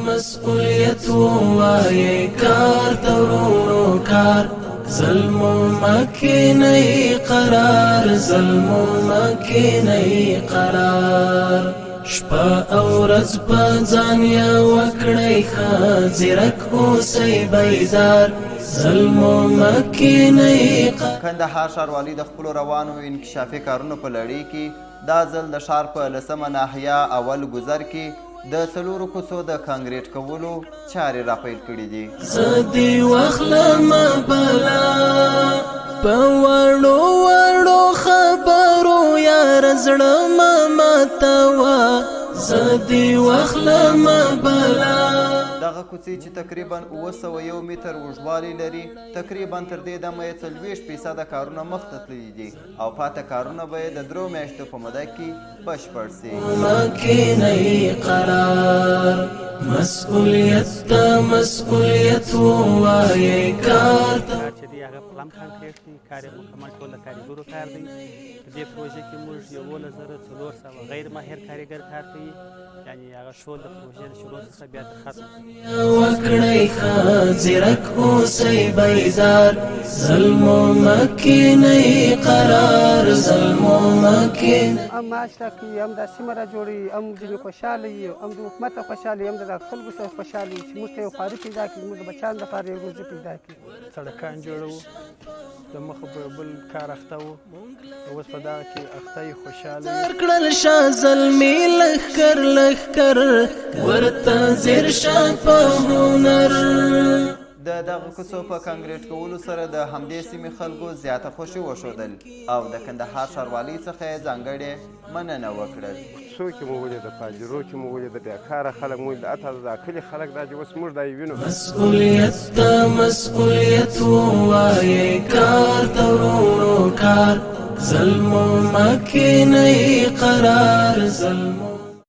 مسؤلیت وایي کار تورونو کار ظلمو مکنی قرار ظلمو مکنی قرار شپه او ورځ په ځان یا وکړئ ښه ځیرک اوسئ بیدار ظلمو مکنی قرار. کندهار ښاروالي د خپلو روانو انکشافي کارونو په لړۍ کې دا ځل د ښار په 10مه ناحیه اول ګذر کې د 4 کوڅو د کانکریټ کولو چارې راپیل کړي دي. زه دې واخلم بلا په وړو وړو خبرو یار زړه مه ماتوه زه دې واخلم بلا. دغه کوڅې چې تقریبا 901 متر اوږدوالی لري تقریبا تر دې دمه یې 40% کارونه مخته تللي دي او پاته کارونه به یې د 3 میاشتو په موده کې بشپړ سي. مکنی قرار مسؤلیت وایي کار چې دی هغه پلم کانکریټ دی کار یې مکمل ټول د کاریګرو کار دی. په دې پروژې کې موږ 11,400 غیر ماهر کاریګر کار کوي یعنې هغه ټول د پروژې د شروع څخه بیا تر ختم وکړئ ښه ځیرک اوسئ بیدار ظلمو مکنی قرار ظلمو مکنی. هم معاش راکوي هم دا سیمه را جوړوي هم ځینې خوشحاله وي هم د حکومت نه خوشحاله وي هم د خلکو سره خوشحاله وي چې موږ ته یو خواري پیدا کړي زموږ د بچیانو لپاره یو روزي پیدا کړي. سړکان جوړوو د مخه په بل کار اخته وو اوس په دغه کې اخته یې خوشحاله کړل شاه زلمي لښکر ورته ځیر شه په هنر. د دغه کوڅو په کانکریټ کولو سره د همدې سیمې خلکو زیاته خوښي وښودل او د کندهار ښاروالۍ څخه یې ځانګړې مننه وکړل. کوڅو کې مو ولیده پاجرو کې مو ولیده بیکاره خلک مو ولیده حتی دا کلي خلک دا چې اوس موږ دا یې وینو. مسؤلیت وایي کار تورونو کار ظلمو مکنی قرار ظلمو